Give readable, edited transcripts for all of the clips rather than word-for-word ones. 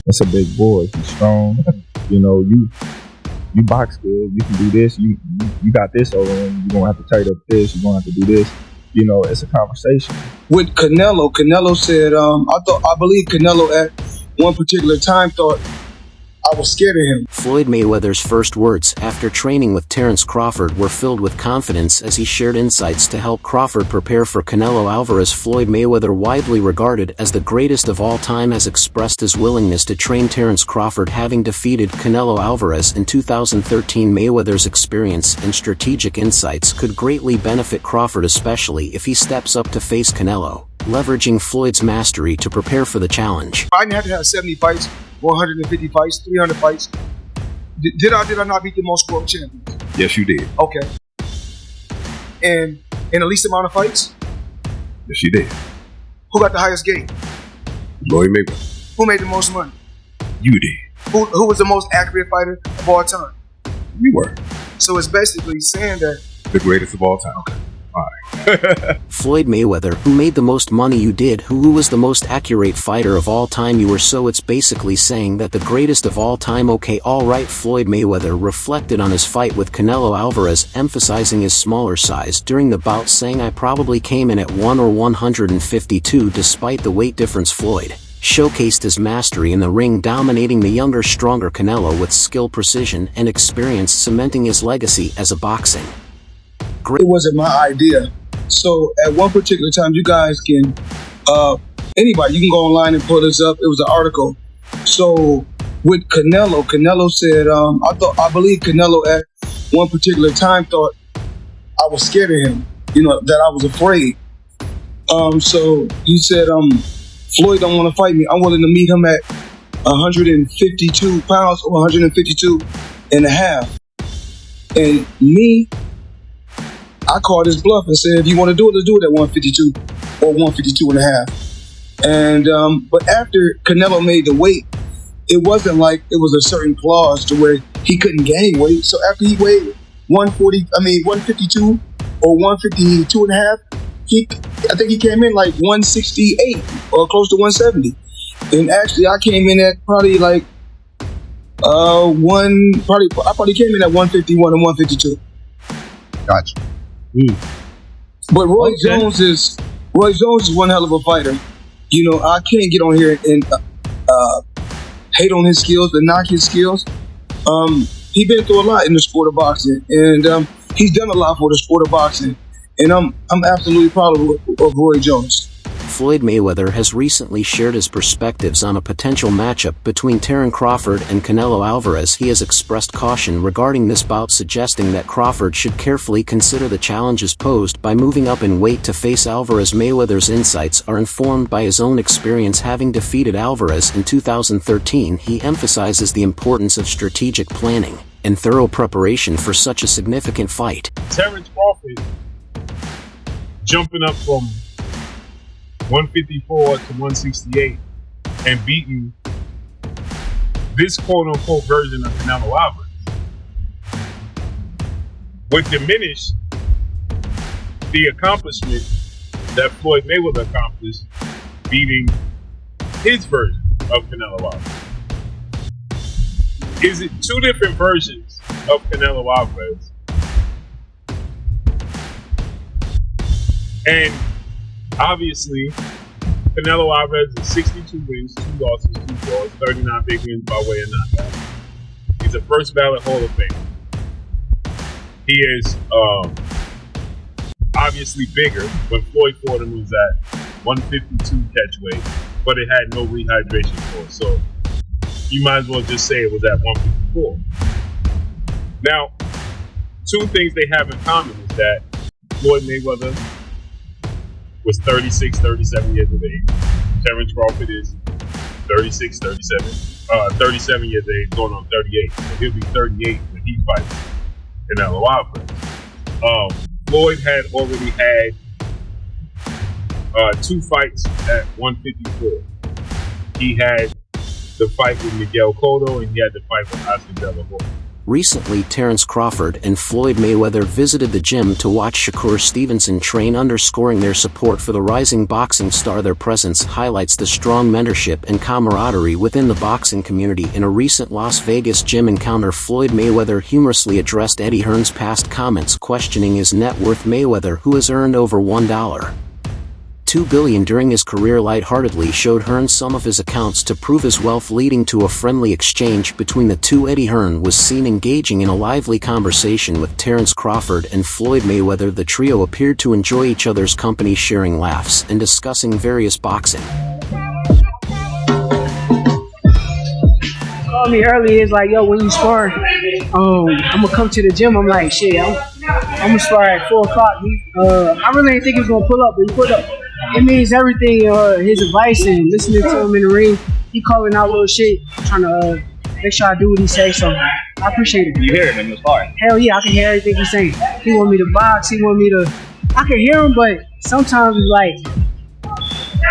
That's a big boy. He's strong. You box good. You can do this. You got this over him. You're gonna have to tight up this. You're gonna have to do this. It's a conversation. With Canelo said, I believe Canelo at one particular time thought I was scared of him. Floyd Mayweather's first words after training with Terence Crawford were filled with confidence as he shared insights to help Crawford prepare for Canelo Alvarez. Floyd Mayweather, widely regarded as the greatest of all time, has expressed his willingness to train Terence Crawford, having defeated Canelo Alvarez in 2013. Mayweather's experience and strategic insights could greatly benefit Crawford, especially if he steps up to face Canelo, leveraging Floyd's mastery to prepare for the challenge. I didn't have to have 70 fights, 150 fights, 300 fights. Did I not beat the most world champions? Yes, you did. Okay. And in the least amount of fights? Yes, you did. Who got the highest gate? Floyd Mayweather. Who made the most money? You did. Who was the most accurate fighter of all time? You were. So it's basically saying that the greatest of all time. Okay. Floyd Mayweather, who made the most money? You did. Who was the most accurate fighter of all time? You were. So it's basically saying that the greatest of all time. Okay, alright. Floyd Mayweather reflected on his fight with Canelo Alvarez, emphasizing his smaller size during the bout, saying, "I probably came in at 1 or 152 despite the weight difference." Floyd showcased his mastery in the ring, dominating the younger, stronger Canelo with skill, precision, and experience, cementing his legacy as a boxing. It wasn't my idea. So at one particular time, you guys can, anybody, you can go online and pull this up. It was an article. So with Canelo said, I believe Canelo at one particular time thought I was scared of him, that I was afraid. So he said, Floyd don't want to fight me. I'm willing to meet him at 152 pounds or 152 and a half. And me, I called his bluff and said, if you want to do it, let's do it at 152 or 152 and a half. And but after Canelo made the weight, it wasn't like it was a certain clause to where he couldn't gain weight. So after he weighed 152 or 152 and a half, I think he came in like 168 or close to 170. And actually I came in at probably like I probably came in at 151 and 152. Gotcha. But Roy Jones is one hell of a fighter. I can't get on here and hate on his skills and knock his skills. He's been through a lot in the sport of boxing, and he's done a lot for the sport of boxing. And I'm absolutely proud of Roy Jones. Floyd Mayweather has recently shared his perspectives on a potential matchup between Terence Crawford and Canelo Alvarez. He has expressed caution regarding this bout, suggesting that Crawford should carefully consider the challenges posed by moving up in weight to face Alvarez. Mayweather's insights are informed by his own experience, having defeated Alvarez in 2013. He emphasizes the importance of strategic planning and thorough preparation for such a significant fight. Terence Crawford jumping up from 154 to 168 and beating this quote-unquote version of Canelo Alvarez would diminish the accomplishment that Floyd Mayweather accomplished beating his version of Canelo Alvarez. Is it two different versions of Canelo Alvarez? And obviously, Canelo Alvarez is 62 wins, 2 losses, 2 draws, 39 big wins by way of knockout. He's a first ballot Hall of Fame. He is obviously bigger. When Floyd fought him, was at 152 catch weight, but it had no rehydration for it. So you might as well just say it was at 154. Now, two things they have in common is that Floyd Mayweather was 36, 37 years of age. Terence Crawford is 36, 37 years of age, going on 38. So he'll be 38 when he fights Canelo Alvarez. Floyd had already had 2 fights at 154. He had the fight with Miguel Cotto, and he had the fight with Oscar De La Hoya. Recently, Terence Crawford and Floyd Mayweather visited the gym to watch Shakur Stevenson train, underscoring their support for the rising boxing star. Their presence highlights the strong mentorship and camaraderie within the boxing community. In a recent Las Vegas gym encounter, Floyd Mayweather humorously addressed Eddie Hearn's past comments, questioning his net worth. Mayweather, who has earned over $1.2 billion during his career, lightheartedly showed Hearn some of his accounts to prove his wealth, leading to a friendly exchange between the two. Eddie Hearn was seen engaging in a lively conversation with Terence Crawford and Floyd Mayweather. The trio appeared to enjoy each other's company, sharing laughs and discussing various boxing. Called me early. It's like, yo, when you spar, I'm gonna come to the gym. I'm like, shit, I'm gonna spar at 4 o'clock. I really didn't think he was gonna pull up, but he pulled up. It means everything. His advice and listening to him in the ring. He calling out little shit, trying to make sure I do what he says. So I appreciate it. You hear him in the sparring? Hell yeah, I can hear everything he's saying. He want me to box. He want me to. I can hear him, but sometimes it's like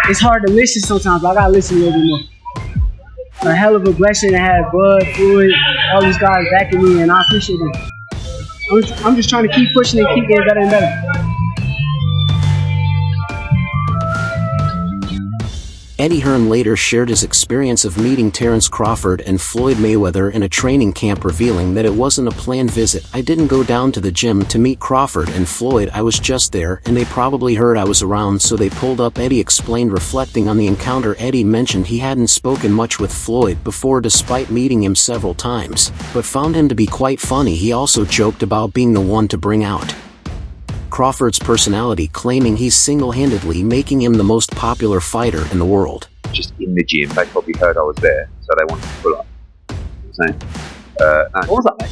it's hard to listen. Sometimes but I gotta listen a little bit more. A hell of a blessing to have Bud, Floyd, all these guys backing me, and I appreciate it. I'm just trying to keep pushing and keep getting better and better. Eddie Hearn later shared his experience of meeting Terence Crawford and Floyd Mayweather in a training camp, revealing that it wasn't a planned visit. I didn't go down to the gym to meet Crawford and Floyd. I was just there, and they probably heard I was around, so they pulled up. Eddie explained, reflecting on the encounter. Eddie mentioned he hadn't spoken much with Floyd before, despite meeting him several times, but found him to be quite funny. He also joked about being the one to bring out Crawford's personality, claiming he's single-handedly making him the most popular fighter in the world. Just in the gym, they probably heard I was there, so they wanted to pull up. You know what I'm saying? No. What was that, mate?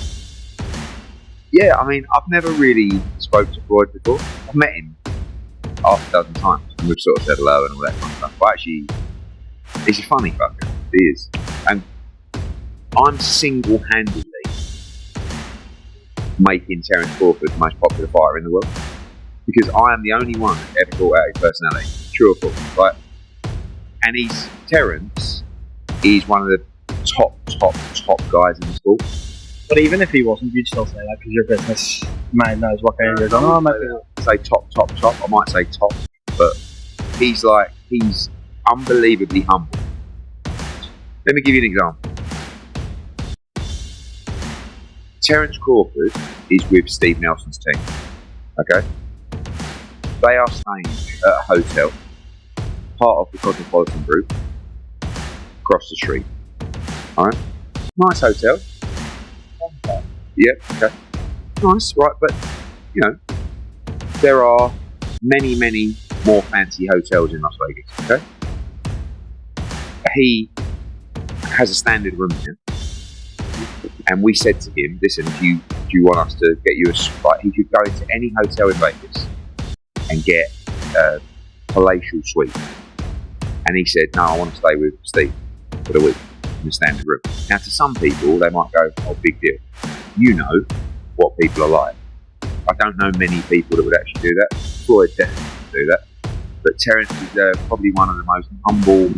Yeah, I mean, I've never really spoke to Floyd before. I've met him half a dozen times, and we've sort of said hello and all that kind of stuff. But actually, he's a funny fucker. He is. And I'm single-handedly making Terence Crawford the most popular fighter in the world, because I am the only one that ever brought out his personality. True or false, right? And Terence is one of the top guys in the sport. But even if he wasn't, you'd still say that because your business mind knows what kind you're going on. Say top. I might say top, but he's unbelievably humble. Let me give you an example. Terence Crawford is with Steve Nelson's team, okay? They are staying at a hotel, part of the Cosmopolitan Group, across the street. Alright? Nice hotel. Yeah, okay. Nice, right, but, you know, there are many more fancy hotels in Las Vegas, okay? He has a standard room here. And we said to him, listen, do you want us to get you a spot? He could go into any hotel in Vegas and get a palatial suite. And he said, no, I want to stay with Steve for the week in the standard room. Now, to some people, they might go, oh, big deal. You know what people are like. I don't know many people that would actually do that. Floyd definitely would do that. But Terence is probably one of the most humble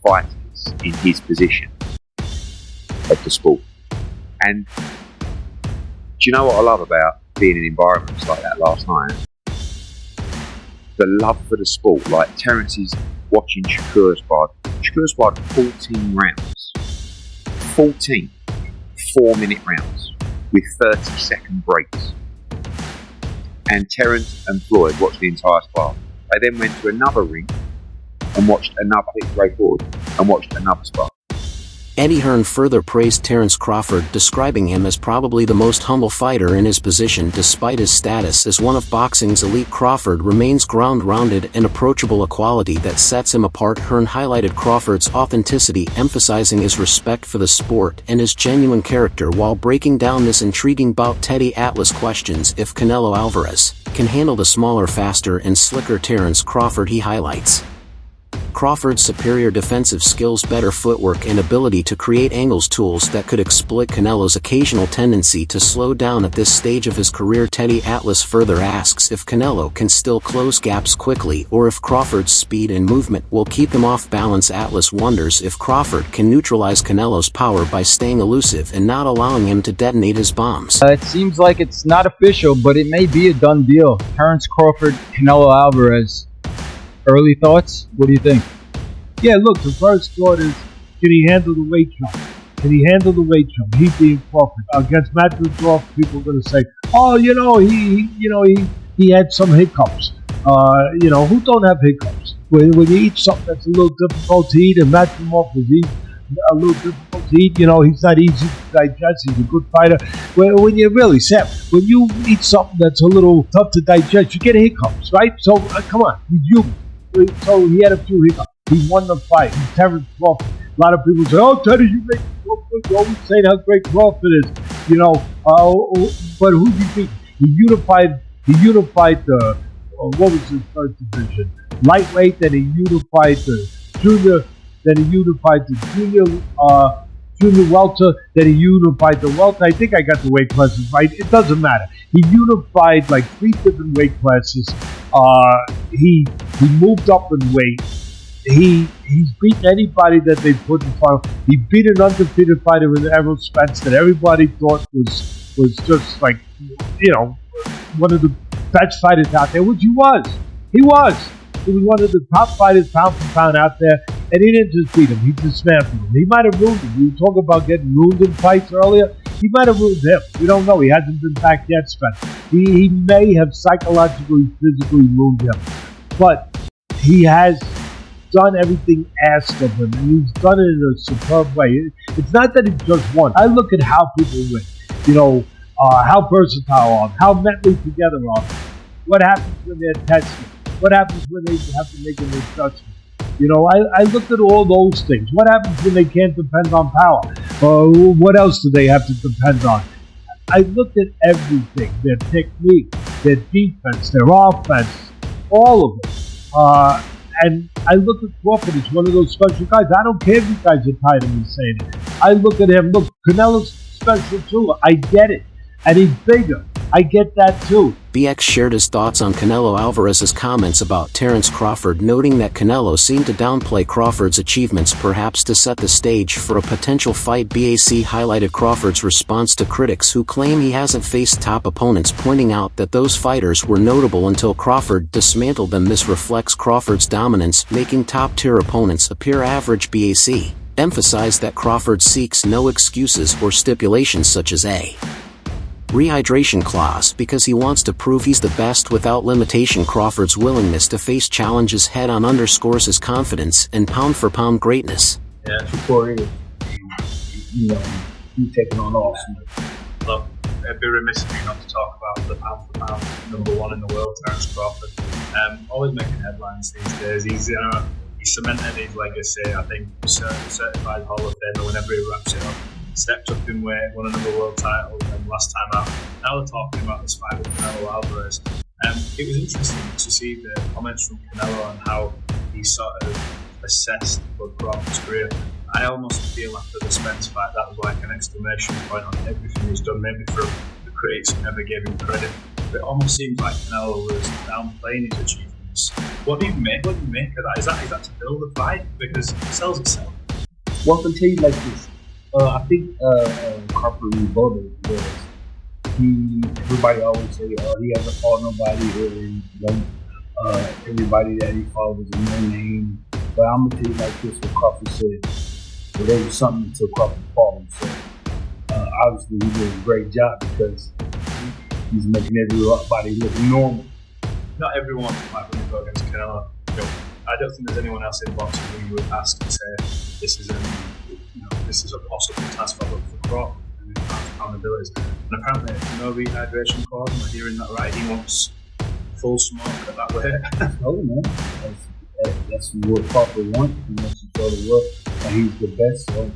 fighters in his position of the sport. And do you know what I love about being in environments like that last night? The love for the sport. Like Terence is watching Shakur spar. Shakur sparred 14 rounds. 14 4-minute rounds with 30-second breaks. And Terence and Floyd watched the entire spar. They then went to another ring and watched another break forward and watched another spar. Eddie Hearn further praised Terence Crawford, describing him as probably the most humble fighter in his position. Despite his status as one of boxing's elite, Crawford remains ground-rounded and approachable, a quality that sets him apart. Hearn highlighted Crawford's authenticity, emphasizing his respect for the sport and his genuine character while breaking down this intriguing bout. Teddy Atlas questions if Canelo Alvarez can handle the smaller, faster, and slicker Terence Crawford. He highlights Crawford's superior defensive skills, better footwork, and ability to create angles, tools that could exploit Canelo's occasional tendency to slow down at this stage of his career. Teddy Atlas further asks if Canelo can still close gaps quickly or if Crawford's speed and movement will keep him off balance. Atlas wonders if Crawford can neutralize Canelo's power by staying elusive and not allowing him to detonate his bombs. It seems like it's not official, but it may be a done deal. Terence Crawford, Canelo Alvarez. Early thoughts? What do you think? Yeah, look, the first thought is, can he handle the weight jump? Can he handle the weight jump? He being Crawford. Against Matthew Crawford, people are going to say, oh, he had some hiccups. Who don't have hiccups? When you eat something that's a little difficult to eat, and Matthew Crawford was a little difficult to eat, he's not easy to digest. He's a good fighter. When you really when you eat something that's a little tough to digest, you get hiccups, right? So come on, he's human. So he had a few hiccups. He won the fight. He's Terence Crawford. A lot of people say, "Oh, Teddy, you make Crawford." You always say how great Crawford is, But who do you think? He unified the what was his first division? Lightweight. Then he unified the junior. Then he unified the junior welter. Then he unified the welter. I think I got the weight classes right. It doesn't matter. He unified like 3 different weight classes. He moved up in weight. He's beaten anybody that they put in front of him. He beat an undefeated fighter in Errol Spence that everybody thought was just like, one of the best fighters out there, which he was. He was one of the top fighters pound for pound out there, and he didn't just beat him, he dismantled him. He might have ruined him. You were talking about getting ruined in fights earlier. He might have ruined him. We don't know. He hasn't been back yet, Spence. He may have psychologically, physically ruined him. But he has done everything asked of him, and he's done it in a superb way. It's not that he just won. I look at how people win. How versatile are they? How mentally together are they? What happens when they're tested? What happens when they have to make an adjustment? I looked at all those things. What happens when they can't depend on power? What else do they have to depend on? I looked at everything, their technique, their defense, their offense, all of it. And I look at Crawford as one of those special guys. I don't care if you guys are tired of me saying it. I look at him. Look, Canelo's special too. I get it. And he's bigger. I get that too. BX shared his thoughts on Canelo Alvarez's comments about Terence Crawford, noting that Canelo seemed to downplay Crawford's achievements, perhaps to set the stage for a potential fight. BAC highlighted Crawford's response to critics who claim he hasn't faced top opponents, pointing out that those fighters were notable until Crawford dismantled them. This reflects Crawford's dominance, making top-tier opponents appear average. BAC emphasized that Crawford seeks no excuses or stipulations such as a rehydration clause because he wants to prove he's the best without limitation. Crawford's willingness to face challenges head-on underscores his confidence and pound-for-pound greatness. Yeah, before you taking on Arsenal. Look, it'd be remiss of me not to talk about the pound-for-pound #1 in the world, Terence Crawford. Always making headlines these days. He's cemented his legacy. I think certified Hall of Famer whenever he wraps it up. Stepped up in weight, won another world title, and last time out. Now we're talking about this fight with Canelo Alvarez. It was interesting to see the comments from Canelo on how he sort of assessed Floyd Crawford's career. I almost feel after the Spence fight that was like an exclamation point on everything he's done. Maybe from the critics who never gave him credit, but it almost seems like Canelo was downplaying his achievements. What do you make of that? Is that to build a fight? Because it sells itself. Well, I can tell you like this. I think Crawford rebuttal was everybody always say, he hasn't fought nobody, or everybody that he fought was a no name. But I'm gonna tell you like this: what Crawford said, well, there was something until Crawford fought him. So obviously he did a great job because he's making everybody look normal. Not everyone, like when you go against Canelo, I don't think there's anyone else in boxing who you would ask and say this is a possible task for Crawford and pound abilities. And apparently, no rehydration clause. Am I hearing that right? He wants full smoke at that weight. Oh man, that's what Crawford wants. He wants to show the world that he's the best. So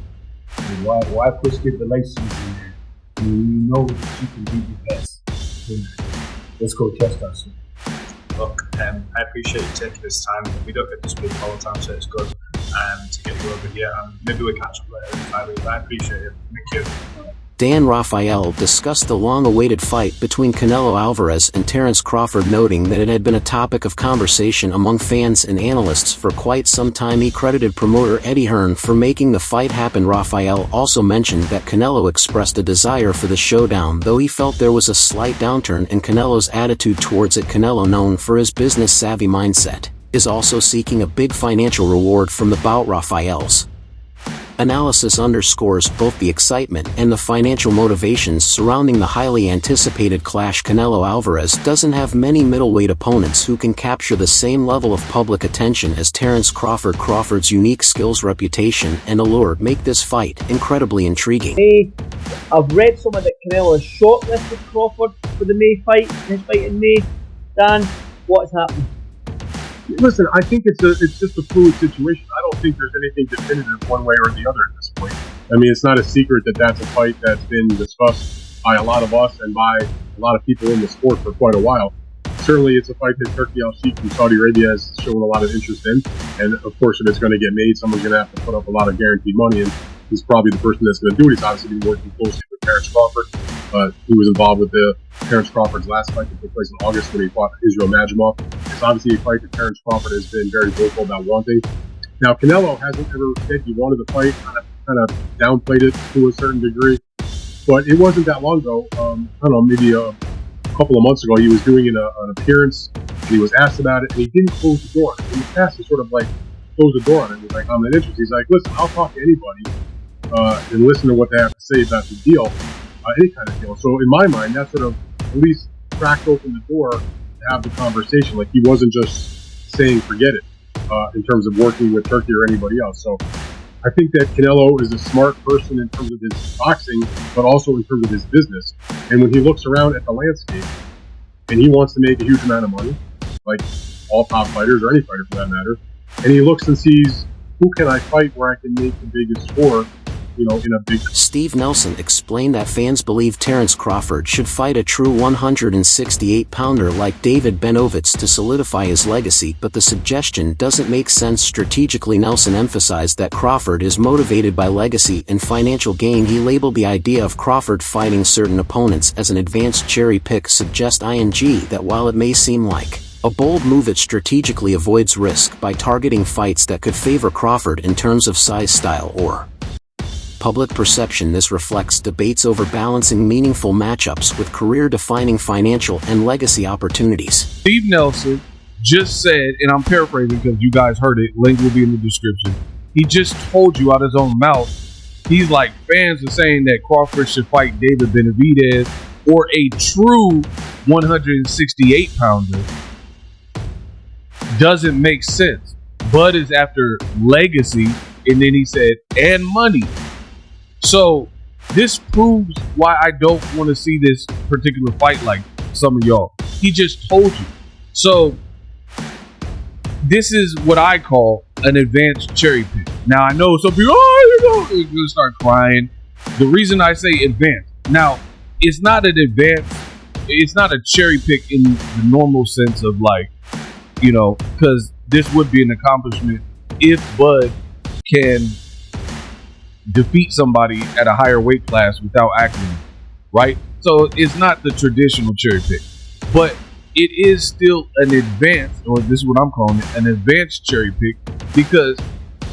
why put stipulations in there? You know that you can be the best. Let's go test ourselves. look, I appreciate you taking this time. We don't get to speak all the time, so it's good to get you over here. Maybe we'll catch up later in 5 weeks. I appreciate it. Thank you. Dan Rafael discussed the long-awaited fight between Canelo Alvarez and Terence Crawford, noting that it had been a topic of conversation among fans and analysts for quite some time. He credited promoter Eddie Hearn for making the fight happen. Rafael also mentioned that Canelo expressed a desire for the showdown, though he felt there was a slight downturn in Canelo's attitude towards it. Canelo, known for his business-savvy mindset, is also seeking a big financial reward from the bout. Rafael's analysis underscores both the excitement and the financial motivations surrounding the highly anticipated clash. Canelo Alvarez doesn't have many middleweight opponents who can capture the same level of public attention as Terence Crawford. Crawford's unique skills, reputation, and allure make this fight incredibly intriguing. I've read somewhere that Canelo has shortlisted Crawford for the May fight, his fight in May. Dan, what's happening? Listen, I think it's just a fluid situation. I don't think there's anything definitive one way or the other at this point. I mean, it's not a secret that that's a fight that's been discussed by a lot of us and by a lot of people in the sport for quite a while. Certainly, it's a fight that Turki Al-Sheikh from Saudi Arabia has shown a lot of interest in. And of course, if it's going to get made, someone's going to have to put up a lot of guaranteed money. And he's probably the person that's going to do it. He's obviously been working closely with Terence Crawford. He was involved with Terence Crawford's last fight that took place in August when he fought Israel Majimov. It's obviously a fight that Terence Crawford has been very vocal about wanting. Now, Canelo hasn't ever said he wanted the fight, kind of downplayed it to a certain degree. But it wasn't that long ago, I don't know, maybe a couple of months ago, he was doing an appearance, and he was asked about it, and he didn't close the door. In the past, he sort of like closed the door on it. He was like, I'm not interested. He's like, listen, I'll talk to anybody and listen to what they have to say about the deal, any kind of deal. So in my mind, that sort of at least cracked open the door to have the conversation. Like, he wasn't just saying forget it in terms of working with Turki or anybody else. So I think that Canelo is a smart person in terms of his boxing, but also in terms of his business. And when he looks around at the landscape and he wants to make a huge amount of money, like all top fighters or any fighter for that matter, and he looks and sees, who can I fight where I can make the biggest score, in a big... Steve Nelson explained that fans believe Terence Crawford should fight a true 168-pounder like David Benovitz to solidify his legacy, but the suggestion doesn't make sense strategically. Nelson emphasized that Crawford is motivated by legacy and financial gain. He labeled the idea of Crawford fighting certain opponents as an advanced cherry pick, suggest ing that while it may seem like a bold move, it strategically avoids risk by targeting fights that could favor Crawford in terms of size, style, or public perception. This reflects debates over balancing meaningful matchups with career-defining financial and legacy opportunities. Steve Nelson just said, and I'm paraphrasing because you guys heard it, link will be in the description. He just told you out his own mouth, he's like, fans are saying that Crawford should fight David Benavidez or a true 168-pounder. Doesn't make sense. Bud is after legacy, and then he said, and money. So this proves why I don't want to see this particular fight like some of y'all. He just told you. So this is what I call an advanced cherry pick. Now, I know some people, you're going to start crying. The reason I say advanced, now, it's not an advanced, it's not a cherry pick in the normal sense of like, because this would be an accomplishment if Bud can defeat somebody at a higher weight class without acting, right? So it's not the traditional cherry pick, but it is still an advanced, or this is what I'm calling it, an advanced cherry pick, because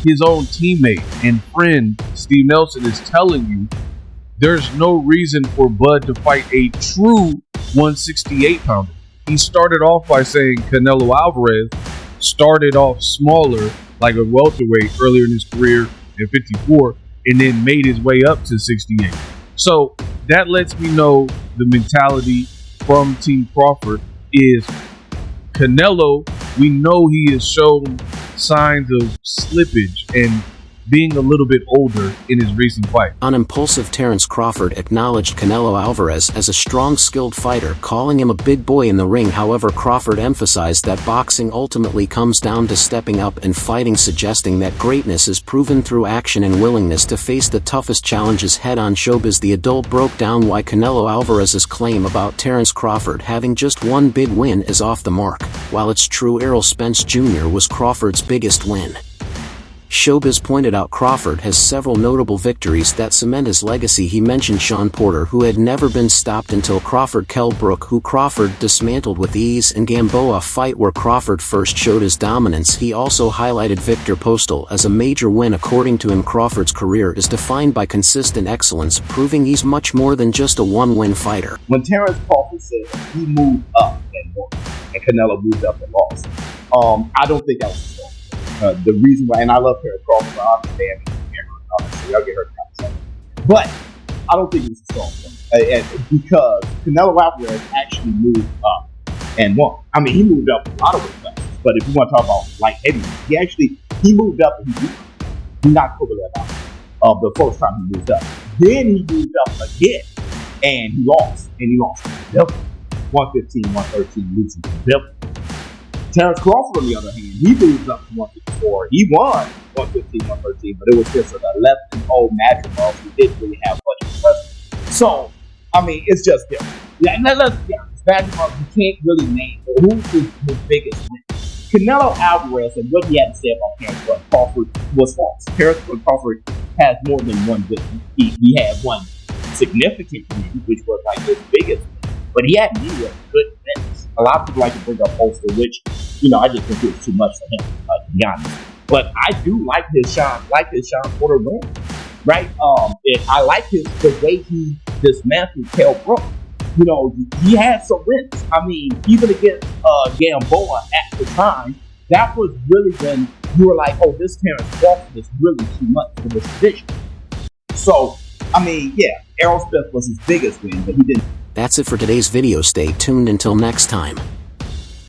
his own teammate and friend Steve Nelson is telling you there's no reason for Bud to fight a true 168-pounder. He started off by saying Canelo Alvarez started off smaller, like a welterweight earlier in his career at 54, and then made his way up to 68. So that lets me know the mentality from Team Crawford is Canelo, we know he has shown signs of slippage and being a little bit older in his recent fight. An impulsive Terence Crawford acknowledged Canelo Alvarez as a strong, skilled fighter, calling him a big boy in the ring. However, Crawford emphasized that boxing ultimately comes down to stepping up and fighting, suggesting that greatness is proven through action and willingness to face the toughest challenges head-on. Showbiz The Adult broke down why Canelo Alvarez's claim about Terence Crawford having just one big win is off the mark. While it's true Errol Spence Jr. was Crawford's biggest win, Showbiz pointed out Crawford has several notable victories that cement his legacy. He mentioned Sean Porter, who had never been stopped until Crawford, Kell Brook, who Crawford dismantled with ease, and Gamboa, fight where Crawford first showed his dominance. He also highlighted Victor Postal as a major win. According to him, Crawford's career is defined by consistent excellence, proving he's much more than just a one-win fighter. When Terence Crawford said he moved up and won, and Canelo moved up and lost, I don't think that was the reason why, and I love Terence Crawford, I understand so y'all get hurt. But I don't think it was a strong point because Canelo Alvarez actually moved up and won. I mean, he moved up a lot of weight classes, but if you want to talk about light heavyweight, he moved up and he knocked Kovalev out the first time he moved up. Then he moved up again and he lost to Bill. 115, 113, losing to Bill. Terence Crawford, on the other hand, he moved up to 154. He won 115, 113, but it was just an 11-0 match who didn't really have much of a presence. So, I mean, it's just different. Yeah, let's be honest. Badgermouth, you can't really name who's his biggest win. Canelo Alvarez and what he had to say about Terence Crawford was false. Terence Crawford has more than one good win. He had one significant win, which was like his biggest win, but he had many good wins. A lot of people like to bring up Postal, which, I just think it's too much for him, to be honest. But I do like his Sean Porter win, right? I like the way he dismantled Kell Brook. He had some wins. I mean, even against Gamboa at the time, that was really when you were like, oh, this Terence Crawford is really too much for this division. So, I mean, yeah, Errol Spence was his biggest win, but he didn't. That's it for today's video. Stay tuned until next time.